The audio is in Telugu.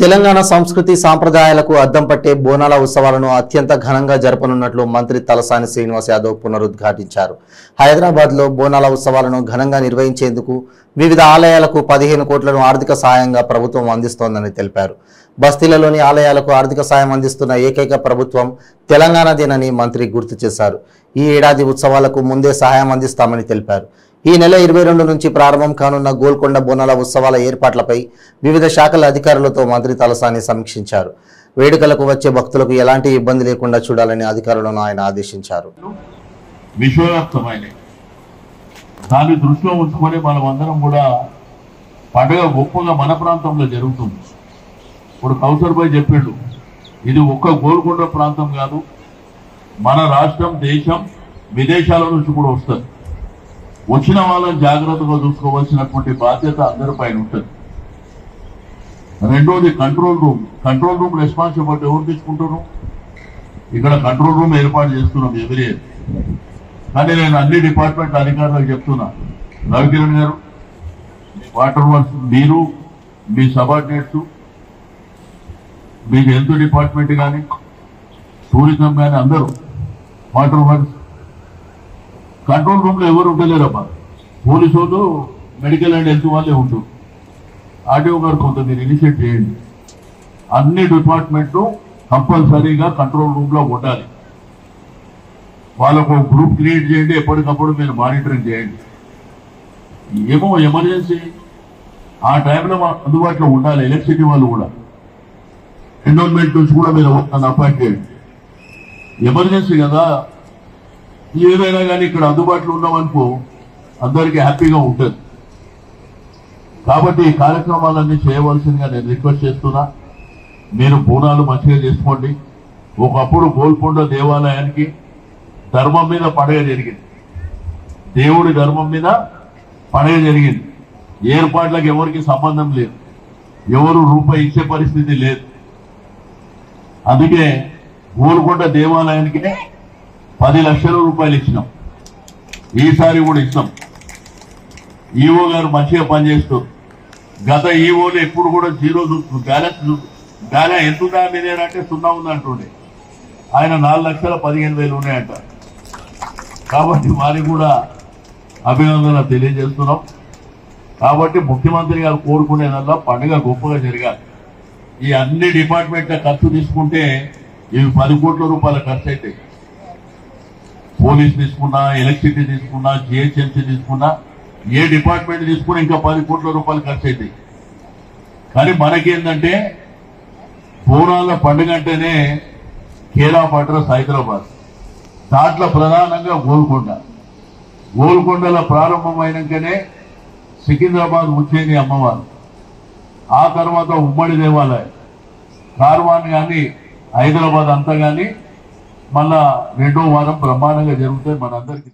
తెలంగాణ సంస్కృతి సాంప్రదాయాలకు అద్దం పట్టే బోనాల ఉత్సవాలను అత్యంత ఘనంగా జరపనున్నట్లు మంత్రి తలసాని శ్రీనివాస్ యాదవ్ పునరుద్ఘాటించారు. హైదరాబాద్లో బోనాల ఉత్సవాలను ఘనంగా నిర్వహించేందుకు వివిధ ఆలయాలకు 15 కోట్లను ఆర్థిక సాయంగా ప్రభుత్వం అందిస్తోందని తెలిపారు. బస్తీలలోని ఆలయాలకు ఆర్థిక సాయం అందిస్తున్న ఏకైక ప్రభుత్వం తెలంగాణదేనని మంత్రి గుర్తు చేశారు. ఈ ఏడాది ఉత్సవాలకు ముందే సహాయం అందిస్తామని తెలిపారు. ఈ నెల 22 నుంచి ప్రారంభం కానున్న గోల్కొండ బోనాల ఉత్సవాల ఏర్పాట్లపై వివిధ శాఖల అధికారులతో మంత్రి తలసాని సమీక్షించారు. వేడుకలకు వచ్చే భక్తులకు ఎలాంటి ఇబ్బంది లేకుండా చూడాలని అధికారులను ఆయన ఆదేశించారు. విశ్వవ్యాప్తమైన దాన్ని దృష్టిలో ఉంచుకొని మనమందరం కూడా పండుగ గొప్పగా మన ప్రాంతంలో జరుగుతుంది. ఇప్పుడు కౌసర్ భాయ్ చెప్పాడు, ఇది ఒక్క గోల్కొండ ప్రాంతం కాదు, మన రాష్ట్రం, దేశం, విదేశాల నుంచి కూడా వస్తారు. వచ్చిన వాళ్ళని జాగ్రత్తగా చూసుకోవాల్సినటువంటి బాధ్యత అందరిపైన ఉంటుంది. రెండోది కంట్రోల్ రూమ్ రెస్పాన్సిబిలిటీ ఎవరు తీసుకుంటున్నారు? ఇక్కడ కంట్రోల్ రూమ్ ఏర్పాటు చేస్తున్నాం ఎవరి. కానీ నేను అన్ని డిపార్ట్మెంట్ అధికారులకు చెప్తున్నా, రవికిరణ్ గారు, వాటర్ వర్క్స్ మీరు, మీ సబార్డినేట్స్, మీకు హెల్త్ డిపార్ట్మెంట్ కానీ, టూరిజం కానీ, అందరూ వాటర్ వర్క్స్ కంట్రోల్ రూమ్ లో ఎవరు ఉండలేరమ్మా. పోలీసు వాళ్ళు, మెడికల్ అండ్ హెల్త్ వాళ్ళే ఉంటారు. ఆర్టీఓ గారు కొంత మీరు ఇనిషియేట్ చేయండి. అన్ని డిపార్ట్మెంట్లు కంపల్సరీగా కంట్రోల్ రూమ్ లో ఉండాలి. వాళ్ళకు గ్రూప్ క్రియేట్ చేయండి, ఎప్పటికప్పుడు మీరు మానిటరింగ్ చేయండి. ఏమో ఎమర్జెన్సీ ఆ టైంలో అందుబాటులో ఉండాలి. ఎలక్ట్రిసిటీ వాళ్ళు కూడా, ఎన్విరాన్మెంట్ నుంచి కూడా మీరు అపాయింట్ చేయండి. ఎమర్జెన్సీ కదా, ఏదైనా కానీ ఇక్కడ అందుబాటులో ఉన్నామనుకో అందరికీ హ్యాపీగా ఉంటుంది. కాబట్టి ఈ కార్యక్రమాలన్నీ చేయవలసిందిగా నేను రిక్వెస్ట్ చేస్తున్నా. మీరు బోనాలు మంచిగా చేసుకోండి. ఒకప్పుడు గోల్కొండ దేవాలయానికి ధర్మం మీద పండుగ జరిగింది, దేవుడి ధర్మం మీద పండుగ జరిగింది. ఏర్పాట్లకు ఎవరికి సంబంధం లేదు, ఎవరు రూపాయి ఇచ్చే పరిస్థితి లేదు. అందుకే గోల్కొండ దేవాలయానికి 10 లక్షల రూపాయలు ఇచ్చినాం. ఈసారి కూడా ఇస్తాం. ఈఓ గారు మంచిగా పనిచేస్తారు. గత ఈఓలు ఎప్పుడు కూడా జీరో బ్యాలెన్స్ ఎంత ఉందా మీదేనంటే 0 ఉందంటుండే. ఆయన 4,15,000 ఉన్నాయంట. కాబట్టి వారికి కూడా అభినందనలు తెలియజేస్తున్నాం. కాబట్టి ముఖ్యమంత్రి గారు కోరుకునేదల్లా పండుగ గొప్పగా జరగాలి. ఈ అన్ని డిపార్ట్మెంట్ల ఖర్చు తీసుకుంటే ఇవి 10 కోట్ల రూపాయల ఖర్చు అవుతాయి. పోలీస్ తీసుకున్నా, ఎలక్ట్రిసిటీ తీసుకున్నా, జిహెచ్ఎంసీ తీసుకున్నా, ఏ డిపార్ట్మెంట్ తీసుకున్నా ఇంకా 10 కోట్ల రూపాయలు ఖర్చు అవుతాయి. కానీ మనకేంటంటే బోనాల పండుగ అంటేనే కేరా పట్రస్ హైదరాబాద్, దాంట్లో ప్రధానంగా గోల్కొండలో ప్రారంభమైనాకనే సికింద్రాబాద్ ఉజ్జయిని అమ్మవారు, ఆ తర్వాత ఉమ్మడి దేవాలయం కార్వాన్ కానీ హైదరాబాద్ అంతా కానీ మళ్ళా 2వ వారం బ్రహ్మాండంగా జరుగుతాయి. మనందరికీ